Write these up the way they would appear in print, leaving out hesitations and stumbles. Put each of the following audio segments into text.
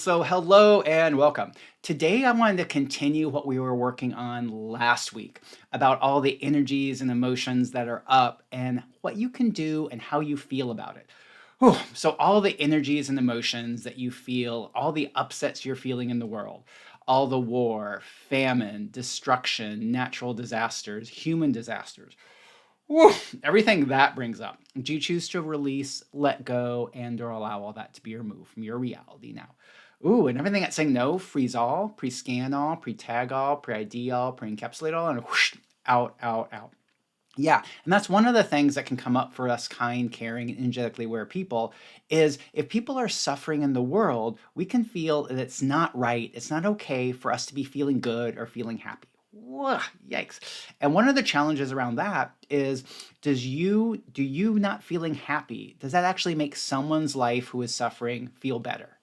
So, hello and welcome. Today, I wanted to continue what we were working on last week about all the energies and emotions that are up and what you can do and how you feel about it. Whew. So, all the energies and emotions that you feel, all the upsets you're feeling in the world, all the war, famine, destruction, natural disasters, human disasters. Whew, everything that brings up. Do you choose to release, let go, and or allow all that to be removed from your reality now? Ooh, and everything that's saying no, freeze all, pre-scan all, pre-tag all, pre-ID all, pre-encapsulate all, and whoosh, out, out, out. Yeah, and that's one of the things that can come up for us kind, caring, and energetically aware people is if people are suffering in the world, we can feel that it's not right, it's not okay for us to be feeling good or feeling happy. Whoa, yikes. And one of the challenges around that is do you not feeling happy, does that actually make someone's life who is suffering feel better?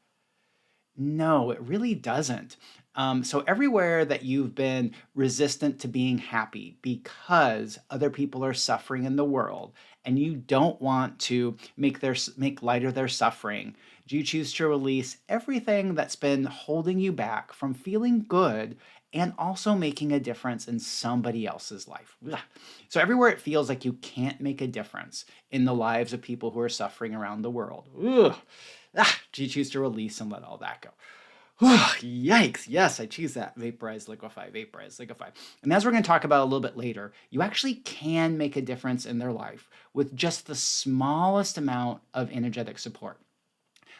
No, it really doesn't. So everywhere that you've been resistant to being happy because other people are suffering in the world, and you don't want to make light of their suffering, do you choose to release everything that's been holding you back from feeling good and also making a difference in somebody else's life? Ugh. So everywhere it feels like you can't make a difference in the lives of people who are suffering around the world. Ugh. Do you choose to release and let all that go? Yikes. Yes, I choose that. Vaporize, liquefy, vaporize, liquefy. And as we're going to talk about a little bit later, you actually can make a difference in their life with just the smallest amount of energetic support.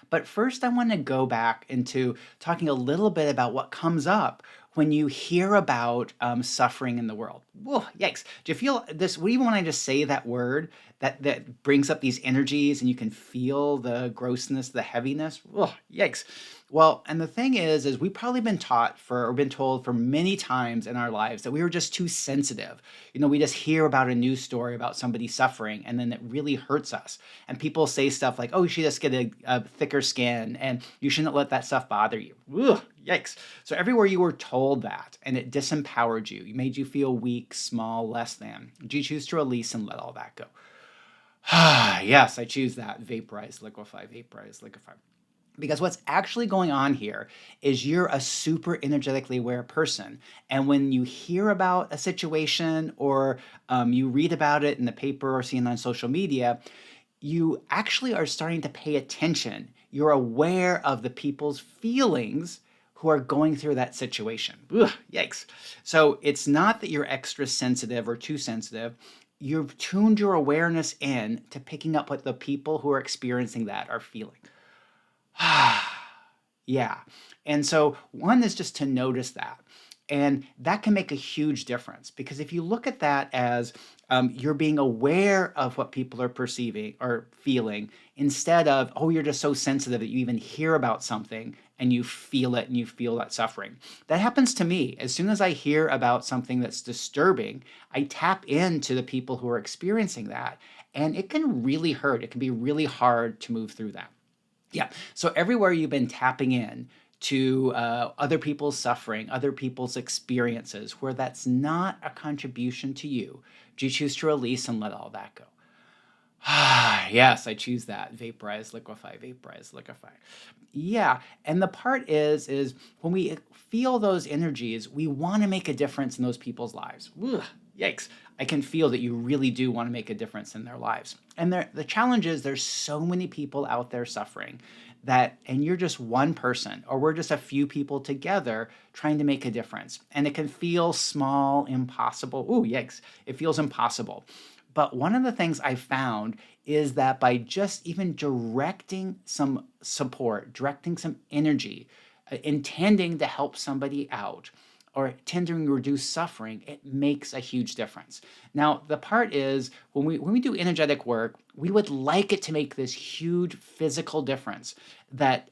But first, I want to go back into talking a little bit about what comes up when you hear about suffering in the world. Whoa, yikes. Do you feel this? Even when I just say that word, that brings up these energies and you can feel the grossness, the heaviness? Whoa, yikes. Well, and the thing is we've probably been taught or been told for many times in our lives that we were just too sensitive. We just hear about a news story about somebody suffering and then it really hurts us. And people say stuff like, oh, you should just get a thicker skin and you shouldn't let that stuff bother you. Ugh, yikes. So everywhere you were told that and it disempowered you, it made you feel weak, small, less than. Do you choose to release and let all that go? Yes, I choose that. Vaporize, liquefy, vaporize, liquefy. Because what's actually going on here is you're a super energetically aware person. And when you hear about a situation or you read about it in the paper or see it on social media, you actually are starting to pay attention. You're aware of the people's feelings who are going through that situation. Ugh, yikes. So it's not that you're extra sensitive or too sensitive. You've tuned your awareness in to picking up what the people who are experiencing that are feeling. Yeah. And so one is just to notice that. And that can make a huge difference because if you look at that as you're being aware of what people are perceiving or feeling instead of, oh, you're just so sensitive that you even hear about something and you feel it and you feel that suffering. That happens to me. As soon as I hear about something that's disturbing, I tap into the people who are experiencing that. And it can really hurt. It can be really hard to move through that. Yeah. So everywhere you've been tapping in to other people's suffering, other people's experiences, where that's not a contribution to you, do you choose to release and let all that go? Yes, I choose that. Vaporize, liquefy, vaporize, liquefy. Yeah, and the part is when we feel those energies, we want to make a difference in those people's lives. Ugh, yikes. I can feel that you really do want to make a difference in their lives. And the challenge is there's so many people out there suffering and you're just one person, or we're just a few people together trying to make a difference. And it can feel small, impossible. Ooh, yikes. It feels impossible. But one of the things I found is that by just even directing some support, directing some energy, intending to help somebody out, or intending to reduce suffering, it makes a huge difference. Now, the part is when we do energetic work, we would like it to make this huge physical difference that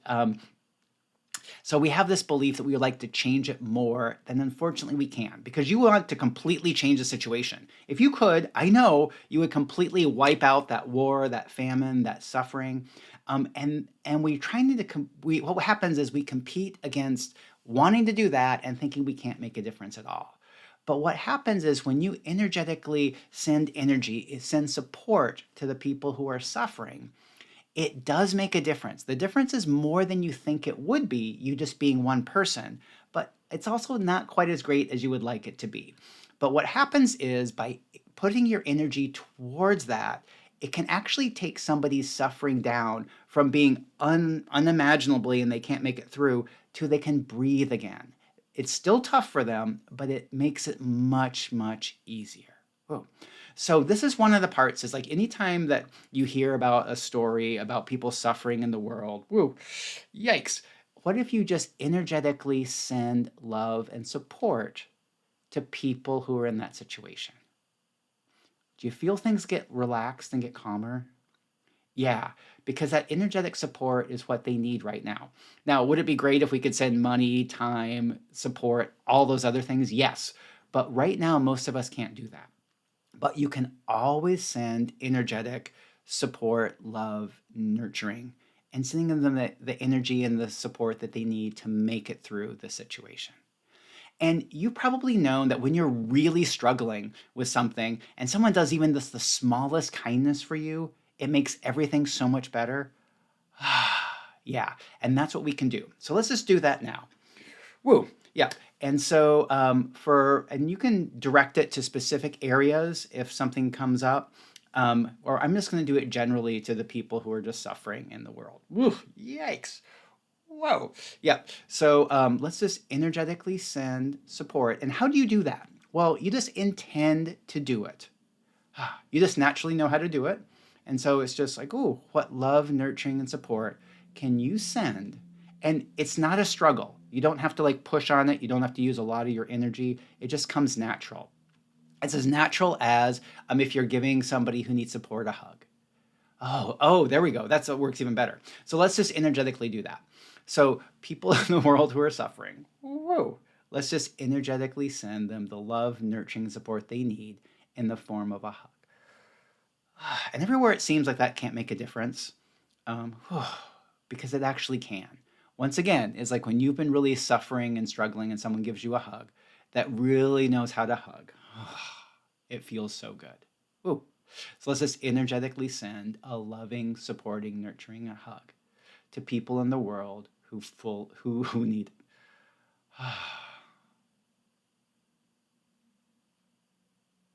so we have this belief that we would like to change it more than unfortunately we can because you want to completely change the situation. If you could, I know you would completely wipe out that war, that famine, that suffering. And we trying to what happens is we compete against wanting to do that and thinking we can't make a difference at all. But what happens is when you energetically send energy, send support to the people who are suffering, It does make a difference. The difference is more than you think it would be, you just being one person, but it's also not quite as great as you would like it to be. But what happens is by putting your energy towards that, it can actually take somebody's suffering down from being unimaginably and they can't make it through to they can breathe again. It's still tough for them, but it makes it much, much easier. Whoa. So this is one of the parts is like anytime that you hear about a story about people suffering in the world, woo, yikes. What if you just energetically send love and support to people who are in that situation? Do you feel things get relaxed and get calmer? Yeah, because that energetic support is what they need right now. Now, would it be great if we could send money, time, support, all those other things? Yes. But right now, most of us can't do that. But you can always send energetic support, love, nurturing, and sending them the energy and the support that they need to make it through the situation. And you've probably known that when you're really struggling with something and someone does even the smallest kindness for you, it makes everything so much better. Yeah, and that's what we can do. So let's just do that now. Woo, yeah. And so and you can direct it to specific areas if something comes up. Or I'm just going to do it generally to the people who are just suffering in the world. Woo, yikes. Whoa. Yeah. So let's just energetically send support. And how do you do that? Well, you just intend to do it. You just naturally know how to do it. And so it's just like, oh, what love, nurturing, and support can you send? And it's not a struggle. You don't have to like push on it. You don't have to use a lot of your energy. It just comes natural. It's as natural as if you're giving somebody who needs support a hug. Oh, there we go. That's what works even better. So let's just energetically do that. So people in the world who are suffering, whoa, let's just energetically send them the love, nurturing, support they need in the form of a hug. And everywhere it seems like that can't make a difference, um, because it actually can. Once again, it's like when you've been really suffering and struggling and someone gives you a hug that really knows how to hug. It feels so good. Ooh. So let's just energetically send a loving, supporting, nurturing a hug to people in the world who need it.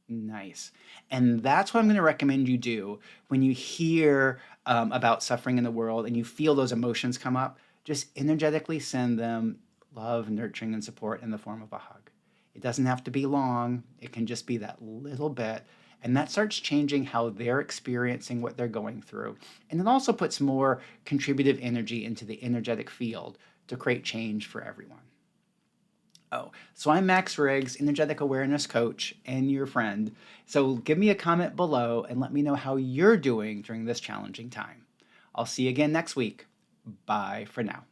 Nice. And that's what I'm going to recommend you do when you hear about suffering in the world and you feel those emotions come up. Just energetically send them love, nurturing, and support in the form of a hug. It doesn't have to be long, it can just be that little bit. And that starts changing how they're experiencing what they're going through. And it also puts more contributive energy into the energetic field to create change for everyone. Oh, so I'm Max Riggs, energetic awareness coach and your friend. So give me a comment below and let me know how you're doing during this challenging time. I'll see you again next week. Bye for now.